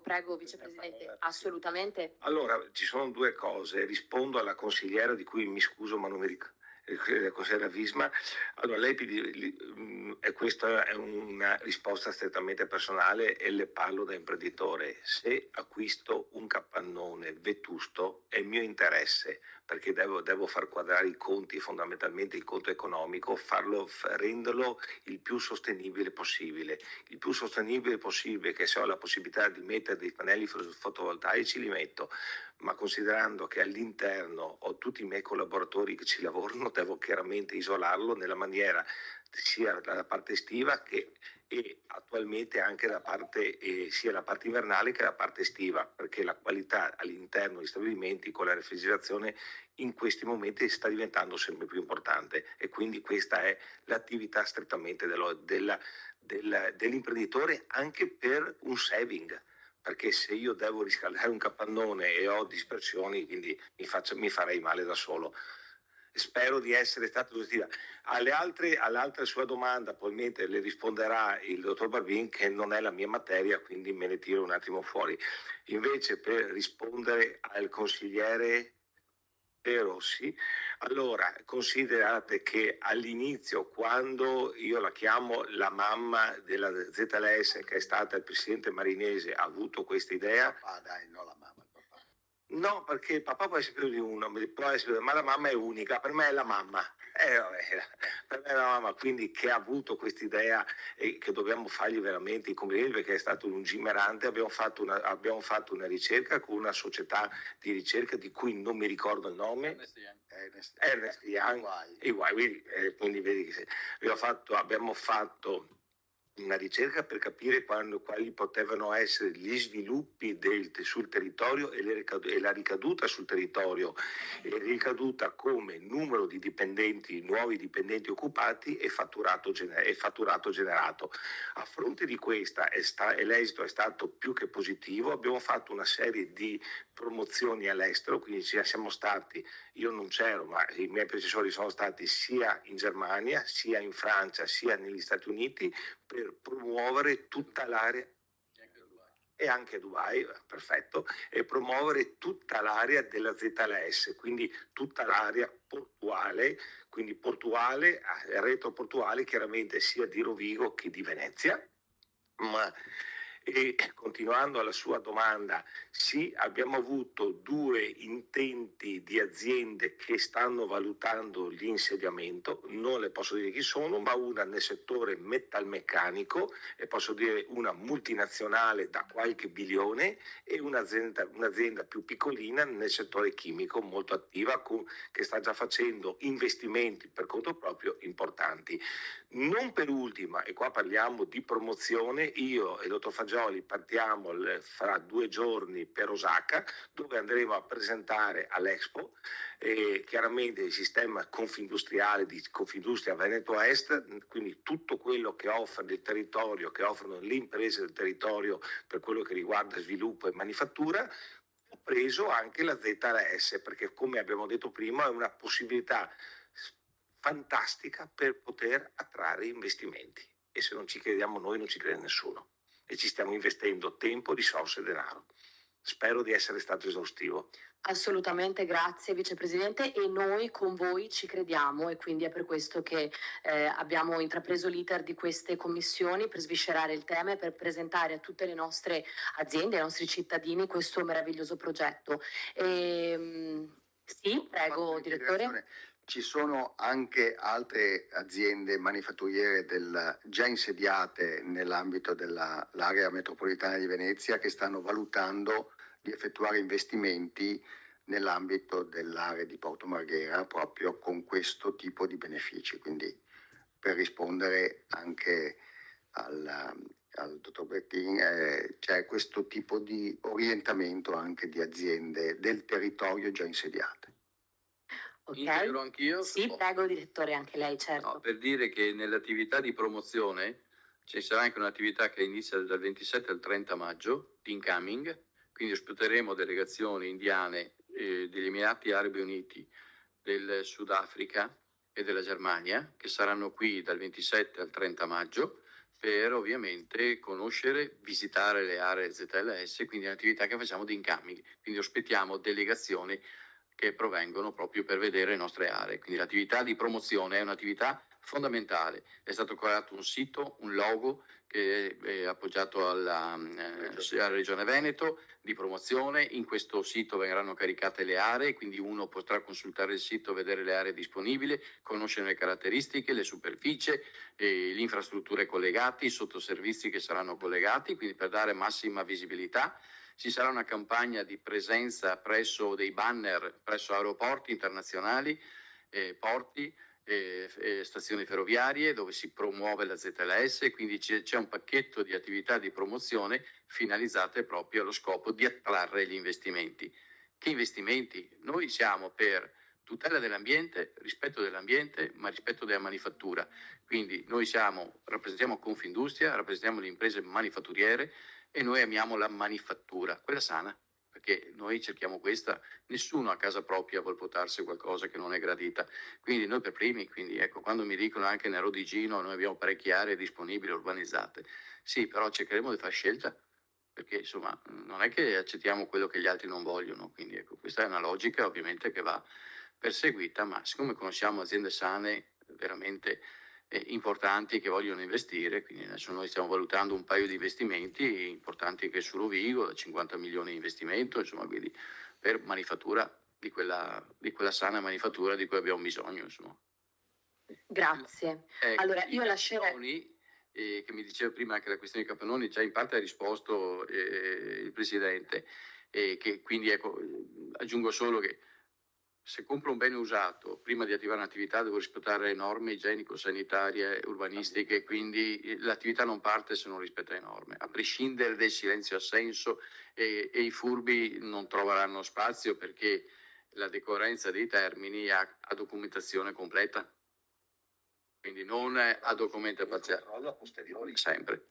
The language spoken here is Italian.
Prego, Vicepresidente, assolutamente. Allora, ci sono due cose. Rispondo alla consigliera di cui mi scuso, ma non mi ricordo. La consigliera Visma. Allora, e questa è una risposta strettamente personale e le parlo da imprenditore. Se acquisto un capannone vetusto è mio interesse, perché devo far quadrare i conti, fondamentalmente il conto economico, renderlo il più sostenibile possibile. Il più sostenibile possibile, che se ho la possibilità di mettere dei pannelli fotovoltaici li metto, ma considerando che all'interno ho tutti i miei collaboratori che ci lavorano, devo chiaramente isolarlo nella maniera sia dalla parte estiva e attualmente anche sia la parte invernale che la parte estiva, perché la qualità all'interno degli stabilimenti con la refrigerazione in questi momenti sta diventando sempre più importante, e quindi questa è l'attività strettamente dell'imprenditore, anche per un saving, perché se io devo riscaldare un capannone e ho dispersioni, quindi mi farei male da solo. Spero di essere stato positiva. All'altra sua domanda probabilmente le risponderà il dottor Barbin, che non è la mia materia, quindi me ne tiro un attimo fuori. Invece, per rispondere al consigliere De Rossi, allora considerate che all'inizio, quando io la chiamo la mamma della ZLS, che è stata il presidente Marinese, ha avuto questa idea. Papà, dai, no, la mamma, il papà. No, perché il papà può essere più di uno, ma la mamma è unica, per me è la mamma. Per me è la mamma, quindi, che ha avuto questa idea e che dobbiamo fargli veramente i complimenti, perché è stato lungimirante. Abbiamo fatto una ricerca con una società di ricerca di cui non mi ricordo il nome. Ernest Young. Quindi vedi che abbiamo fatto una ricerca per capire quali potevano essere gli sviluppi sul territorio e la ricaduta sul territorio, e ricaduta come numero di dipendenti, nuovi dipendenti occupati e fatturato generato. A fronte di questa l'esito è stato più che positivo. Abbiamo fatto una serie di promozioni all'estero, quindi siamo stati, io non c'ero, ma i miei predecessori sono stati sia in Germania, sia in Francia, sia negli Stati Uniti, per promuovere tutta l'area, e anche Dubai, perfetto, e promuovere tutta l'area della ZLS, quindi tutta l'area portuale, quindi retroportuale, chiaramente sia di Rovigo che di Venezia. E continuando alla sua domanda, sì, abbiamo avuto due intenti di aziende che stanno valutando l'insediamento. Non le posso dire chi sono, ma una nel settore metalmeccanico, e posso dire una multinazionale da qualche bilione, e un'azienda più piccolina nel settore chimico, molto attiva, che sta già facendo investimenti per conto proprio importanti. Non per ultima, e qua parliamo di promozione, io e il dottor Fagioli partiamo fra 2 giorni per Osaka, dove andremo a presentare all'Expo chiaramente il sistema Confindustriale di Confindustria Veneto Est, quindi tutto quello che offre il territorio, che offrono le imprese del territorio per quello che riguarda sviluppo e manifattura. Ho preso anche la ZLS, perché, come abbiamo detto prima, è una possibilità fantastica per poter attrarre investimenti, e se non ci crediamo noi non ci crede nessuno, e ci stiamo investendo tempo, risorse e denaro. Spero di essere stato esaustivo. Assolutamente, grazie Vicepresidente, e noi con voi ci crediamo, e quindi è per questo che abbiamo intrapreso l'iter di queste commissioni, per sviscerare il tema e per presentare a tutte le nostre aziende, ai nostri cittadini, questo meraviglioso progetto. Sì, prego, Direttore. Ci sono anche altre aziende manifatturiere già insediate nell'ambito dell'area metropolitana di Venezia, che stanno valutando di effettuare investimenti nell'ambito dell'area di Porto Marghera, proprio con questo tipo di benefici. Quindi, per rispondere anche al dottor Bertin, c'è questo tipo di orientamento anche di aziende del territorio già insediate. Okay. Integro anch'io? Sì, prego Direttore, anche lei, certo. No, per dire che nell'attività di promozione ci sarà anche un'attività che inizia dal 27 al 30 maggio, di incoming, quindi ospiteremo delegazioni indiane degli Emirati Arabi Uniti, del Sudafrica e della Germania, che saranno qui dal 27 al 30 maggio. per ovviamente conoscere, visitare le aree ZLS, quindi è un'attività che facciamo di incoming, quindi ospitiamo delegazioni che provengono proprio per vedere le nostre aree. Quindi l'attività di promozione è un'attività fondamentale. È stato creato un sito, un logo che è appoggiato alla Regione Veneto di promozione. In questo sito verranno caricate le aree, quindi uno potrà consultare il sito, vedere le aree disponibili, conoscere le caratteristiche, le superfici, le infrastrutture collegate, i sottoservizi che saranno collegati, quindi per dare massima visibilità. Ci sarà una campagna di presenza presso dei banner, presso aeroporti internazionali, porti, stazioni ferroviarie dove si promuove la ZLS, quindi c'è un pacchetto di attività di promozione finalizzate proprio allo scopo di attrarre gli investimenti. Che investimenti? Noi siamo per tutela dell'ambiente, ma rispetto della manifattura. Quindi noi rappresentiamo Confindustria, rappresentiamo le imprese manifatturiere e noi amiamo la manifattura, quella sana, perché noi cerchiamo questa, nessuno a casa propria vuol portarsi qualcosa che non è gradita, quindi noi per primi, quindi ecco, quando mi dicono anche nel Rodigino noi abbiamo parecchie aree disponibili, urbanizzate, sì, però cercheremo di fare scelta, perché insomma non è che accettiamo quello che gli altri non vogliono, quindi ecco, questa è una logica ovviamente che va perseguita, ma siccome conosciamo aziende sane veramente importanti che vogliono investire, quindi adesso noi stiamo valutando un paio di investimenti importanti anche su Rovigo, da 50 milioni di investimento, insomma, quindi per manifattura di quella sana manifattura di cui abbiamo bisogno, insomma. Grazie. Ecco, Allora, i io lascerei... capannoni, che mi diceva prima anche la questione dei capannoni, già in parte ha risposto il Presidente, che quindi ecco, aggiungo solo che se compro un bene usato, prima di attivare un'attività devo rispettare le norme igienico-sanitarie, urbanistiche, quindi l'attività non parte se non rispetta le norme, a prescindere del silenzio assenso e i furbi non troveranno spazio perché la decorrenza dei termini ha documentazione completa, quindi non a documento parziale, sempre.